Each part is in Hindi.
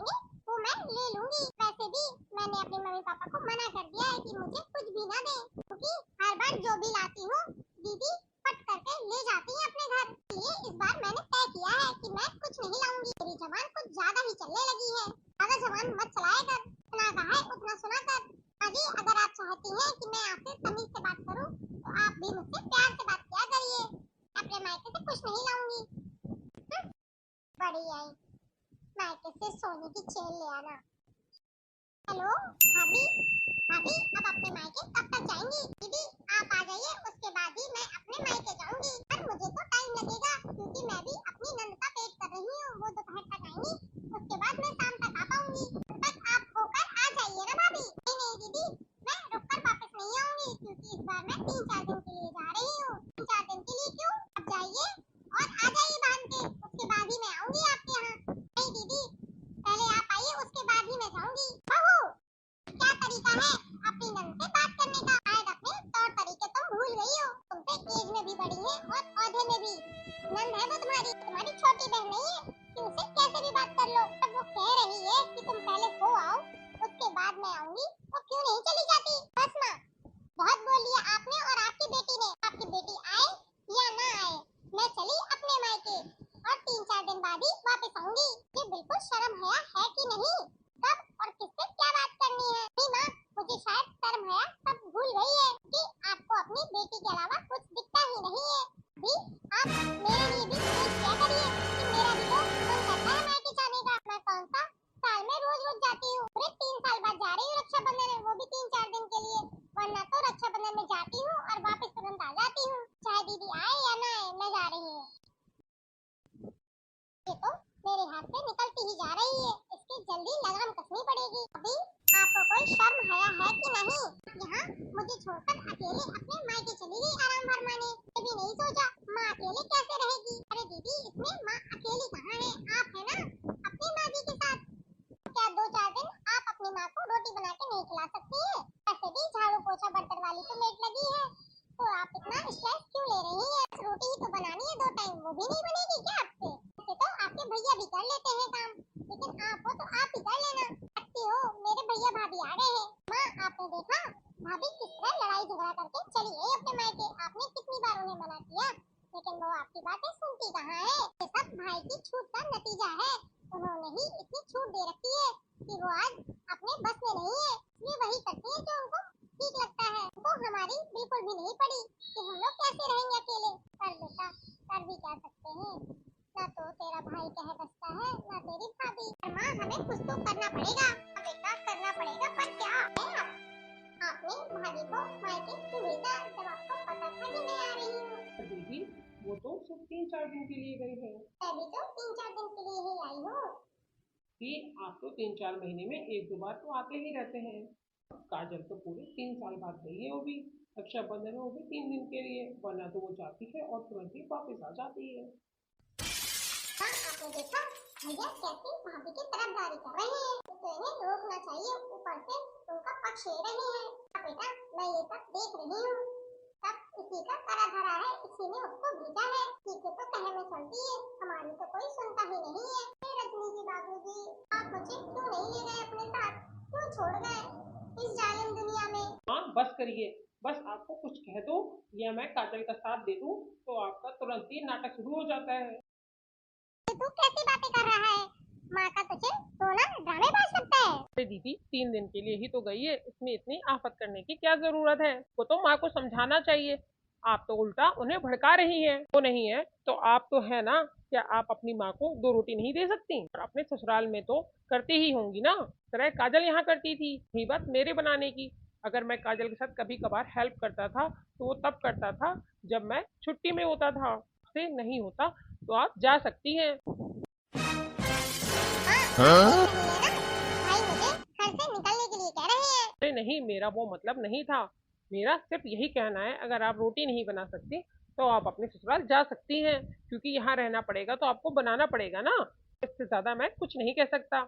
देंगे वो मैं ले लूंगी। वैसे भी मैंने अपने मम्मी पापा को मना कर दिया है कि मुझे कुछ भी ना दे, क्योंकि हर बार जो भी लाती हूँ दीदी फट करके ले जाती है अपने घर। इसलिए इस बार मैंने तय किया है कि मैं कुछ नहीं लाऊंगी। मेरी जबान कुछ ज्यादा ही चलने लगी है, ज्यादा जबान मत चलाया कर, इतना कहा है उतना सुना कर। अजी अगर आप चाहती हैं कि मैं आपसे तमीज से बात करूं तो आप भी मुझसे प्यार से बात किया करिए। अपने मायके से कुछ नहीं लाऊंगी। बड़ी आई मायके से सोने की चेन ले आना। हेलो भाभी, भाभी अब अपने मायके कब तक जाएंगी? दीदी आप आ जाइए, उसके बाद ही मैं अपने मायके जाऊंगी। पर मुझे तो टाइम लगेगा, क्योंकि मैं भी अपनी नंद का वेट कर रही हूँ। वो दोपहर तक आएंगी, उसके बाद मैं शाम तक आ पाऊंगी। तब तक आप होकर आ जाइए ना भाभी। नहीं नहीं दीदी, मैं रुककर वापस नहीं आऊंगी, क्योंकि इस बार मैं 3-4 दिन के लिए जा रही हूँ। 3-4 दिन के लिए क्यों, अब जाइए और आ जाइए बांध के, उसके बाद ही मैं आऊंगी आपके यहाँ। नहीं दीदी, पहले आप आइए, उसके बाद ही मैं जाऊंगी। बहू क्या तरीका है अपनी नंद से बात करने का? शायद अपने तौर तरीके तुम भूल गई हो। तुम तो एज में भी बड़ी है और औहदे में भी। नंद है वो तुम्हारी छोटी बहन नहीं है कि उसे कैसे भी बात कर लो। अब वो कह रही है कि तुम पहले हो आओ, उसके बाद मैं आऊंगी, तो क्यों नहीं चली जाती? बस माँ, बहुत बोल लिया आपने और आपकी बेटी ने। आपकी बेटी आए या ना आए, मैं चली अपने मायके और 3-4 दिन बाद ही वापस आऊंगी। ये बिल्कुल शर्म है कि नहीं? कब और किससे क्या बात करनी है? नहीं माँ, मुझे शायद शर्म है सब भूल गई है कि आपको अपनी बेटी के अलावा कुछ दिखता ही नहीं है। भी आप मेरे लिए भी सोच क्या करिए कि मेरा भी तो मन करता है मायके जाने का। मैं कौन सा साल में रोज रोज जाती हूँ? पूरे 3 साल बाद जा रही हूँ रक्षाबंधन में, वो भी 3-4 दिन के लिए। वरना तो रक्षाबंधन में जाती हूँ और वापस तुरंत आ जाती हूँ, चाहे दीदी आए या ना आए, मैं जा रही हूँ। ये तो मेरे हाथ से निकलती ही जा रही है, इसकी जल्दी लगाम कसनी पड़ेगी। अभी आपको कोई शर्म हया है कि नहीं? यहाँ मुझे छोड़कर अकेले अपने मायके चली गई आराम फरमाने। ये भी नहीं सोचा माँ अकेले कैसे रहेगी। अरे दीदी, इसमें माँ अकेली कहाँ है, आप है ना अपनी माँ जी के साथ। क्या 2-4 दिन आप अपनी माँ को रोटी बना के नहीं खिला सकती है? वैसे भी झाड़ू पोछा बर्तन वाली तो मेड लगी है, तो आप इतना स्ट्रेस क्यों ले रही हैं? रोटी ही तो बनानी है 2 टाइम, वो भी नहीं बनेगी क्या आपसे? वैसे तो आपके भैया भी कर लेते हैं काम, लेकिन आप हो तो आप ही कर लेना। लगती हो मेरे भैया भाभी आ गए हैं। माँ आपने देखा भाभी किस तरह लड़ाई झगड़ा करके चली गई अपने मायके। आपने कितनी बार उन्हें मना किया, लेकिन वो आपकी बातें सुनती कहाँ है। ये सब भाई की छूट का नतीजा है। उन्होंने ही इतनी छूट दे रखी है कि वो आज अपने बस में नहीं है, इसलिए वही करती है जो उनको ठीक लगता है। वो हमारी बिल्कुल भी नहीं पड़ी कि हम लोग कैसे रहेंगे अकेले। पर बेटा कर भी क्या सकते हैं, ना तो तेरा भाई कह बसता है ना तेरी भाभी। पर माँ हमें कुछ तो करना पड़ेगा। बेटा करना पड़ेगा, पर क्या है? आपने भाभी को मायके क्यों भेजा जब आपको पता था कि मैं आ रही हूँ? दीदी वो तो सिर्फ 3-4 दिन के लिए गई है। मैं भी तो 3-4 दिन के लिए ही आई हूँ। कि आप तो 3-4 महीने में 1-2 बार तो आते ही रहते हैं। काजल तो पूरे 3 साल बाद गई है, वो भी रक्षाबंधन में, वो भी 3 दिन के लिए। वरना तो वो जाती है और तुरंत ही वापस आ जाती है। हाँ आपने देखा भैया कैसे भाभी की तरफदारी कर रहे हैं, तो इन्हें रोकना चाहिए, ऊपर से उनका पक्ष ले रहे हैं। हाँ बेटा मैं ये सब देख रही हूँ, सब इसी का करा धरा है, इसी ने उसको भेजा है। चीजें तो कहे में चलती है, हमारी तो कोई सुनता ही नहीं है। रजनी जी बाबूजी, आप मुझे क्यों नहीं ले गए अपने साथ, क्यों छोड़ गए इस जालिम दुनिया में? हाँ बस करिए, बस आपको कुछ कह दो या मैं काजल का साथ दे दूं तो आपका तुरंत ही नाटक शुरू हो जाता है। तू कैसी बातें कर रहा है? माँ का तुझे सोना ड्रामेबाज लगता है। अरे दीदी 3 दिन के लिए ही तो गई है, इसमें इतनी आफत करने की क्या जरूरत है? वो तो माँ को समझाना चाहिए। आप तो उल्टा उन्हें भड़का रही हैं। वो नहीं है तो आप तो है ना, क्या आप अपनी माँ को 2 रोटी नहीं दे सकती? और अपने ससुराल में तो करती ही होंगी ना, तरह काजल यहाँ करती थी। यही बात मेरे बनाने की। अगर मैं काजल के साथ कभी कभार हेल्प करता था तो वो तब करता था जब मैं छुट्टी में होता था। से नहीं होता तो आप जा सकती हैं। हाँ? भाई मुझे घर से निकलने के लिए कह रहे हैं। अरे नहीं, मेरा वो मतलब नहीं था। मेरा सिर्फ यही कहना है, अगर आप रोटी नहीं बना सकती तो आप अपने ससुराल जा सकती हैं, क्योंकि यहाँ रहना पड़ेगा तो आपको बनाना पड़ेगा ना। इससे ज्यादा मैं कुछ नहीं कह सकता।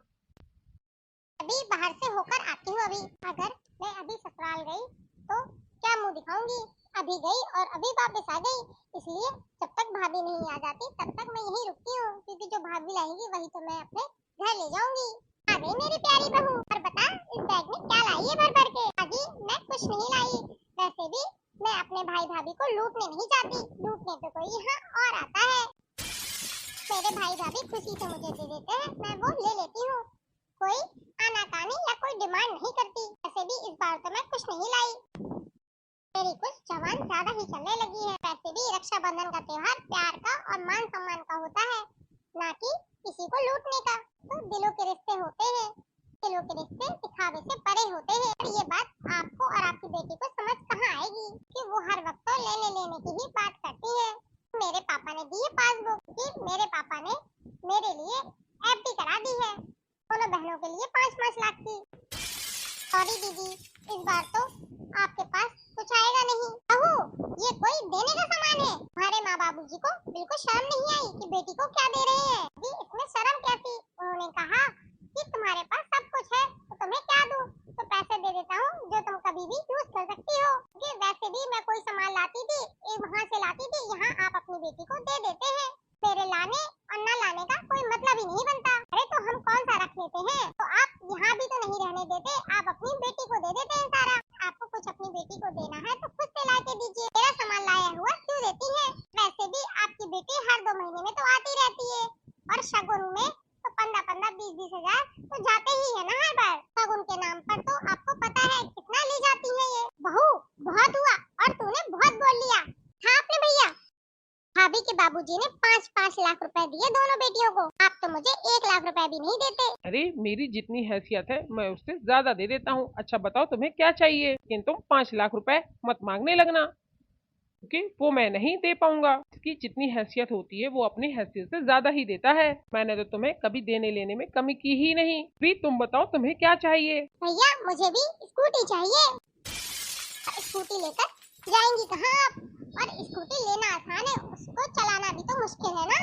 अभी बाहर से होकर आती हूँ। अभी अगर मैं अभी ससुराल गई तो क्या मुंह दिखाऊंगी? अभी गई और अभी वापस आ गई, इसलिए जब तक भाभी नहीं आ जाती तब तक मैं यहीं रुकती हूँ, क्योंकि जो भाभी लाएंगी वही तो मैं अपने घर ले जाऊंगी। आ गई मेरी प्यारी बहू। और बता इस बैग में क्या लाई है भर भर के? अजी मैं कुछ नहीं लाई। वैसे भी मैं अपने भाई भाभी को लूटने नहीं जाती, लूटने तो कोई यहाँ और आता है। मेरे भाई भाभी खुशी से मुझे दे देते हैं, मैं वो ले लेती हूँ। कोई आनाकानी या कोई डिमांड नहीं करती। वैसे भी इस बार तो मैं कुछ नहीं लाई। मेरी कुछ जवान ज्यादा ही चलने लगी है। वैसे भी रक्षाबंधन का त्योहार प्यार का और मान सम्मान का होता है, ना कि किसी को लूटने का। तो दिलों के रिश्ते होते हैं, दिलों के रिश्ते दिखावे से परे होते हैं। और ये बात आपको और आपकी बेटी को समझ कहाँ आएगी कि वो हर वक्त तो लेने लेने की ही बात करती है। मेरे पापा ने दी है पासबुक कि मेरे पापा ने मेरे लिए एफडी करा दी है, दोनों बहनों के लिए 5-5 लाख की। सॉरी दीदी, इस बार तो आपके पास कुछ आएगा नहीं। बहू, ये कोई देने का सामान है? हमारे माँ बाबूजी को बिल्कुल शर्म नहीं आई कि बेटी को क्या दे रहे हैं। जी इसमें शर्म कैसी? उन्होंने कहा कि तुम्हारे पास सब कुछ है तो तुम्हें क्या दूं? तो पैसे दे देता हूँ जो तुम कभी भी यूज कर सकती हो। कि वैसे भी मैं कोई सामान लाती थी, वहाँ से लाती थी, यहाँ आप अपनी बेटी को दे देते हैं। मेरे लाने और न लाने का कोई मतलब ही नहीं बनता। अरे तो हम कौन सा रख लेते हैं? तो आप यहाँ भी तो नहीं रहने देते, आप अपनी बेटी को दे देते हैं सारा। आपको कुछ अपनी बेटी को देना है तो खुद से ला के दीजिए, मेरा सामान लाया हुआ क्यों देती है? वैसे भी आपकी बेटी हर 2 महीने में तो आती रहती है, और शगुन में तो 15-15, 20-20 हजार तो जाते ही है ना हर बार। शगुन के नाम पर तो आपको पता है कितना ले जाती है ये। बहू बहुत हुआ और तूने बहुत बोल लिया। हाँ आपने भैया, भाभी के बाबूजी ने 5-5 लाख रुपए दिए दोनों बेटियों को, आप तो मुझे 1 लाख रुपए भी नहीं देते। अरे मेरी जितनी हैसियत है मैं उससे ज्यादा दे देता हूँ। अच्छा बताओ तुम्हें क्या चाहिए, लेकिन तुम 5 लाख रुपए मत मांगने लगना, क्योंकि वो मैं नहीं दे पाऊंगा। इसकी जितनी हैसियत होती है वो अपनी हैसियत से ज्यादा ही देता है। मैंने तो तुम्हें कभी देने लेने में कमी की ही नहीं। भी तुम बताओ तुम्हें क्या चाहिए? भैया मुझे भी स्कूटी चाहिए। स्कूटी लेकर जाएंगी कहाँ आप? और स्कूटी लेना आसान है, उसको चलाना भी तो मुश्किल है ना।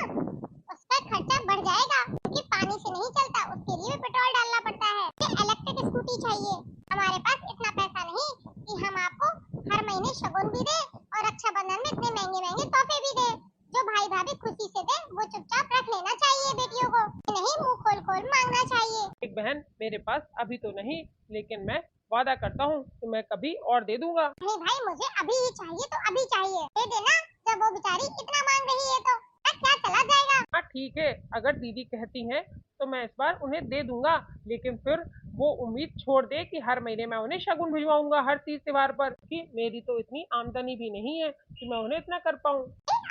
उसका खर्चा बढ़ जाएगा क्योंकि पानी से नहीं चलता, उसके लिए भी पेट्रोल डालना पड़ता है। मुझे इलेक्ट्रिक स्कूटी चाहिए। हमारे पास इतना पैसा नहीं कि हम आपको हर महीने शगुन भी दें और रक्षाबंधन में इतने महंगे महंगे तोहफे भी दें। जो भाई भाभी खुशी से दे वो चुपचाप रख लेना चाहिए बेटियों को, नहीं मुँह खोल खोल मांगना चाहिए। एक बहन मेरे पास अभी तो नहीं, लेकिन मैं वादा करता हूँ कि मैं कभी और दे दूंगा। नहीं भाई मुझे अभी ही चाहिए तो अभी चाहिए, दे देना। जब वो बेचारी इतना मांग रही है तो क्या चला जाएगा? हाँ ठीक है, अगर दीदी कहती हैं तो मैं इस बार उन्हें दे दूंगा, लेकिन फिर वो उम्मीद छोड़ दे कि हर महीने मैं उन्हें शगुन भिजवाऊंगा हर तीज त्योहार पर, कि मेरी तो इतनी आमदनी भी नहीं है कि मैं उन्हें इतना कर पाऊँ।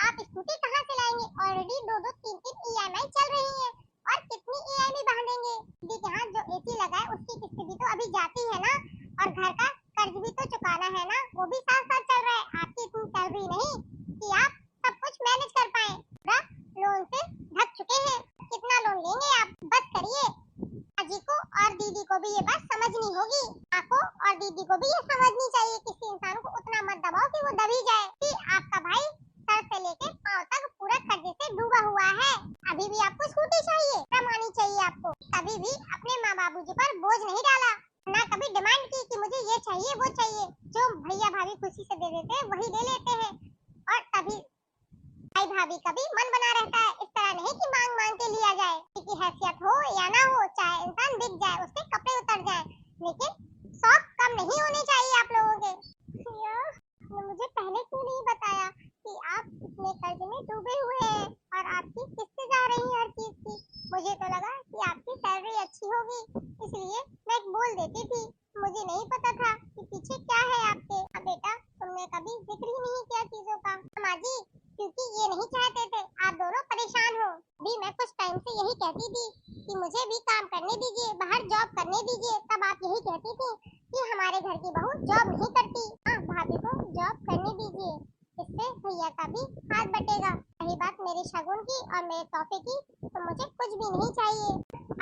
आप स्कूटी कहाँ से लाएंगे? ऑलरेडी 2-2, 3-3 EMI चल रही है, और कितनी EMI बांधेंगे? दीदी के हाथ जो AC लगा है उसकी किस्त भी तो अभी जाती है ना, और घर का कर्ज भी तो चुकाना है ना, वो भी साथ साथ चल रहा है। आपकी इतनी सैलरी नहीं कि आप सब कुछ मैनेज कर पाए, लोन से ढक चुके हैं। कितना लोन लेंगे आप? बस करिए। अजी को और दीदी को भी ये बात समझनी होगी। आपको और दीदी को भी ये समझनी चाहिए, किसी इंसान को उतना मत दबाओ कि वो दबी जाए। कि आपका भाई सर से लेके पांव तक पूरा कर्जे से डूबा हुआ है। अभी भी आपको स्कूटी चाहिए, कमानी चाहिए आपको। कभी भी अपने माँ बाबूजी पर बोझ नहीं डाला, ना कभी डिमांड की कि मुझे ये चाहिए वो चाहिए। जो भैया भाभी खुशी से दे देते हैं वही ले लेते हैं, और तभी भाई भाभी का भी मन बना रहता है। इस तरह नहीं कि मांग मांग के लिया जाए, क्योंकि हैसियत हो या ना हो, चाहे इंसान बिक जाए, उसके कपड़े उतर जाए, लेकिन शौक कम नहीं होने चाहिए आप लोगों के। ये मुझे पहले क्यों नहीं बताया कि आप इतने कर्ज में डूबे हुए हैं और आपकी किस्तें जा रही हैं हर चीज की। मुझे तो लगा कि आपकी सैलरी अच्छी होगी, इसलिए मैं बोल देती थी। मुझे नहीं पता था कि पीछे क्या है आपके। बेटा तुमने कभी जिक्र ही नहीं किया चीजों का। माँ जी क्योंकि ये नहीं चाहते थे आप दोनों परेशान हो। भी मैं कुछ टाइम से यही कहती थी कि मुझे भी काम करने दीजिए, बाहर जॉब करने दीजिए। तब आप यही कहती थी कि हमारे घर की बहू जॉब नहीं करती। हाँ भाभी को जॉब करने दीजिए, इससे भैया का भी हाथ बटेगा। रही बात मेरे शगुन की और मेरे तोहफे की, तो मुझे कुछ भी नहीं चाहिए।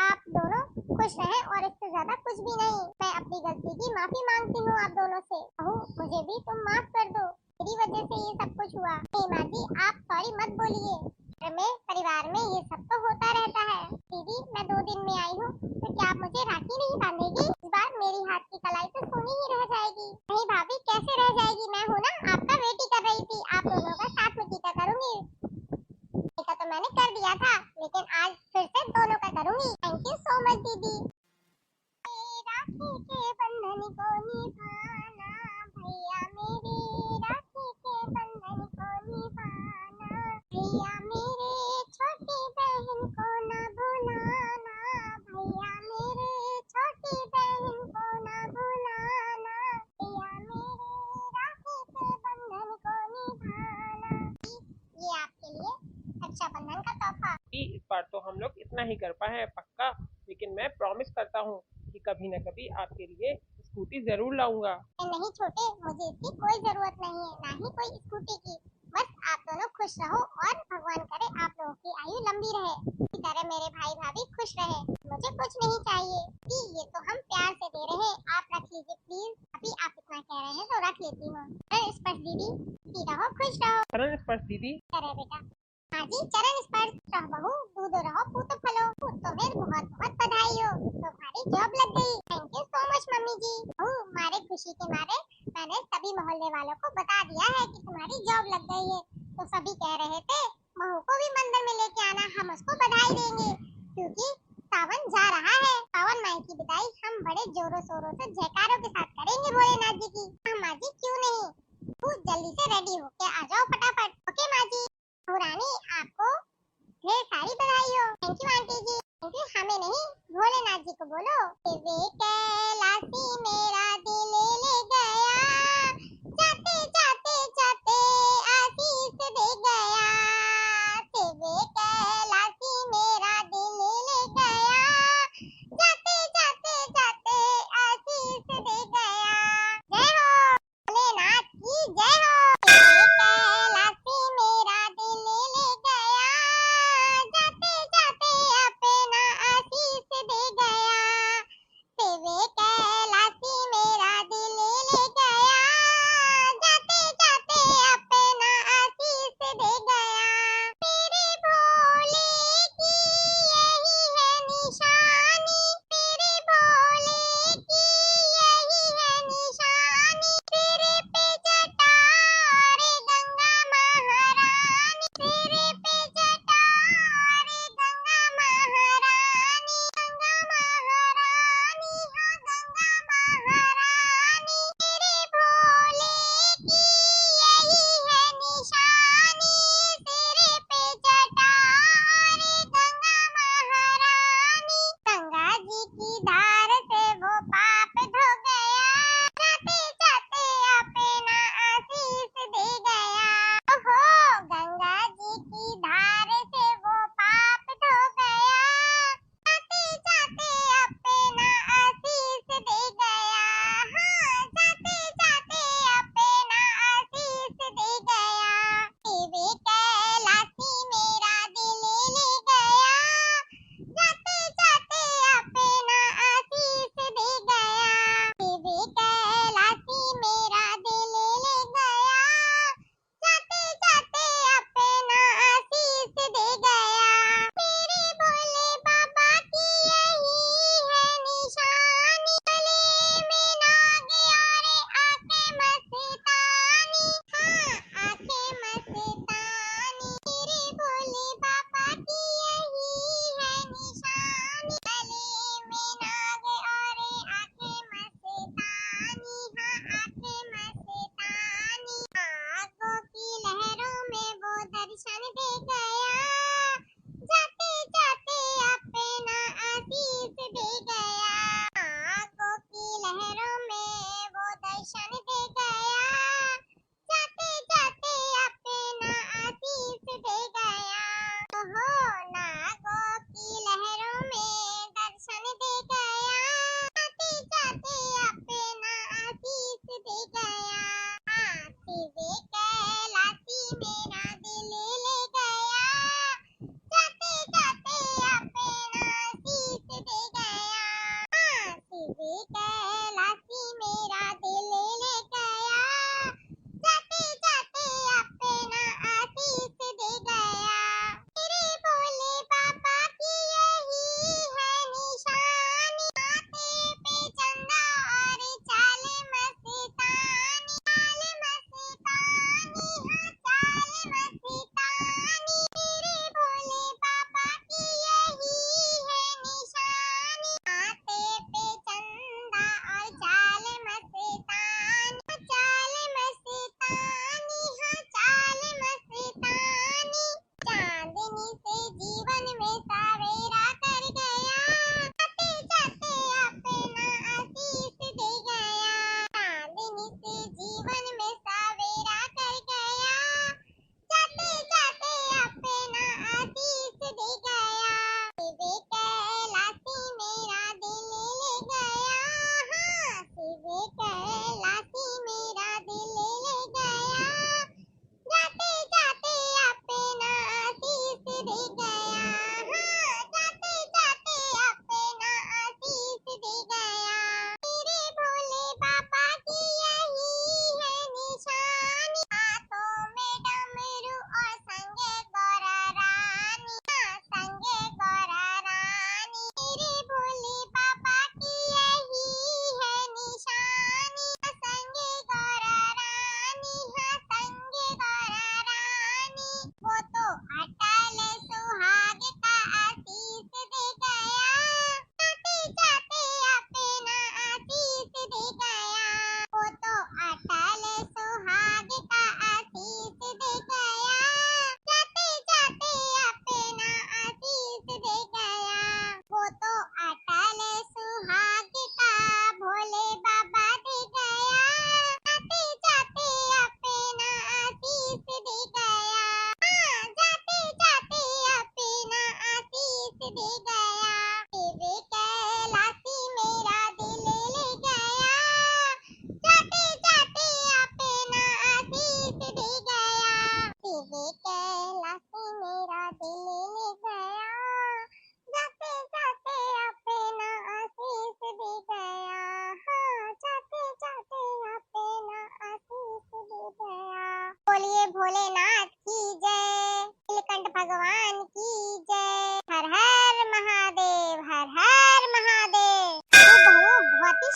आप दोनों खुश रहें और इससे ज्यादा कुछ भी नहीं। मैं अपनी गलती की माफी मांगती हूँ आप दोनों से। बहू मुझे भी तुम माफ कर दो, मेरी वजह से ये सब कुछ हुआ। नहीं माँ जी आप सॉरी मत बोलिए, घर में परिवार में ये सब तो होता रहता है। दीदी मैं 2 दिन में आई हूँ, तो क्या आप मुझे राखी नहीं बांधेगी? इस बार मेरी हाथ की कलाई तो सोनी ही रह जाएगी। नहीं भाभी कैसे रह जाएगी, मैं हूँ ना, आपका वेट ही कर रही थी। आप दोनों का साथ में टीका करूंगी। टीका तो मैंने कर दिया था, लेकिन आज फिर से दोनों का करूंगी। थैंक यू सो मच दीदी। ही कर पाए हैं पक्का, लेकिन मैं प्रॉमिस करता हूँ कि कभी न कभी आपके लिए स्कूटी जरूर लाऊंगा। नहीं छोटे, मुझे इसकी कोई जरूरत नहीं है, ना ही कोई स्कूटी की। बस आप दोनों खुश रहो और भगवान करे आप लोगों की आयु लंबी रहे, इसी तरह मेरे भाई भाभी खुश रहे। मुझे कुछ नहीं चाहिए कि ये तो हम प्यार से दे रहे हैं, आप रख लीजिए प्लीज। अभी आप इतना कह रहे हैं तो रख लेती हूँ। अरे स्पर्श दीदी, जी रहो खुश रहो। चरण स्पर्श दीदी। करे बेटा। हाँ जी, चरण स्पर्श। रहो बहू, दूधो रहो पूतो फलो। तुम्हें बहुत बहुत बधाई हो, तुम्हारी जॉब लग गई। Thank you so much mummy ji. बहू, मारे खुशी के मारे मैंने सभी मोहल्ले वालों को बता दिया है कि तुम्हारी जॉब लग गई है। तो सभी कह रहे थे बहू को भी मंदिर में लेके आना, हम उसको बधाई देंगे, क्योंकि सावन जा रहा है। सावन माई की विदाई हम बड़े जोरों शोरों से जयकारों के साथ करेंगे भोलेनाथ जी की। हाँ माँ जी, क्यों नहीं। तू जल्दी से रेडी होके आ जाओ फटाफट। ओके माँ जी। रानी, आपको ढेर सारी बधाई हो। थैंक यू आंटी जी। थैंक यू हमें नहीं, भोलेनाथ जी को बोलो। वे कैलाशी मेरा दिल ले गया, जाते जाते जाते आशीष दे गया। वे कैलाशी मेरा दिल ले गया, जाते जाते जाते आशीष दे गया। जय हो भोलेनाथ की, जय हो। कैलाशी मेरा दिल ले गया, जाते जाते अपना आशीष दे गया। वे कैलाशी मेरा दिल ले गया, जाते जाते अपना आशीष दे गया। मेरे भोले की यही है निशानी, मेरे भोले की यही है निशानी। तेरे पे जटा रे गंगा महारानी, तेरे पे जटा रे गंगा महारानी। गंगा महारानी, हाँ गंगा महारानी। मेरे भोले की यही है निशानी, तेरे पे जटा रे गंगा महारानी। गंगा जी की धार से वो पाप धो गया, जाते जाते अपना आशीष दे गया। ओहो, गंगा जी की धार से वो पाप धो गया, जाते जाते अपना आशीष दे गया। हाँ, जाते जाते अपना आशीष दे गया। वे कैलाशी मेरा दिल ले गया, जाते जाते अपना आशीष दे गया। वे कैलाशी मेरा दिल ले गया, जाते जाते अपना आशीष दे गया। मेरे भोले बाबा की यही है निशानी, गले में नाग यारे आंखें मस्तानी। हाँ, आंखें मस्तानी। मेरे भोले बाबा की यही है निशानी, गले में नाग और आंखें मस्तानी। हाँ, आंखें मस्तानी। आगों की लहरों में वो दर्शन दे गया, जाते जाते अपना आशीष दे गया। आगों की लहरों में वो दर्शन दे गया, जाते जाते अपना आशीष दे गया। ओहो, नागों की लहरों में दर्शन दे गया, जाते जाते अपना आशीष दे गया। वे कैलाशी मेरा दिल ले गया, जाते जाते अपना आशीष दे गया। वे कैलाशी मेरा दिल ले गया, जाते जाते अपना आशीष दे गया। मेरे भोले बाबा की यही है निशानी, माथे पे चंदा और चाल मस्तानी। चाल मस्तानी, हाँ चाल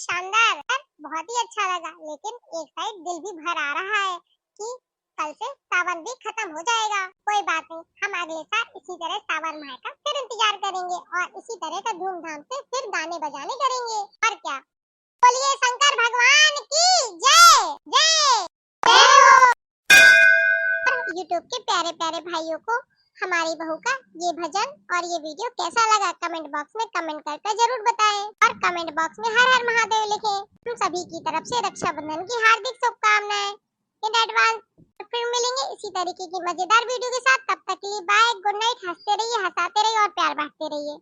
शानदार, बहुत ही अच्छा लगा। लेकिन एक साइड दिल भी भर आ रहा है कि कल से सावन भी खत्म हो जाएगा। कोई बात नहीं, हम अगले साल इसी तरह सावन माह का फिर इंतजार करेंगे और इसी तरह का धूमधाम से फिर गाने बजाने करेंगे। और क्या, बोलिए शंकर भगवान की जय जय जय हो। यूट्यूब के प्यारे प्यारे भाइयों को हमारी बहू का ये भजन और ये वीडियो कैसा लगा कमेंट बॉक्स में कमेंट करके जरूर बताएं और कमेंट बॉक्स में हर हर महादेव लिखें। हम सभी की तरफ से रक्षाबंधन की हार्दिक शुभकामनाएं इन एडवांस। फिर मिलेंगे इसी तरीके की मजेदार वीडियो के साथ। तब तक के लिए बाय, गुड नाइट। हंसते रहिए, हंसाते रहिए और प्यार बांटते रहिए।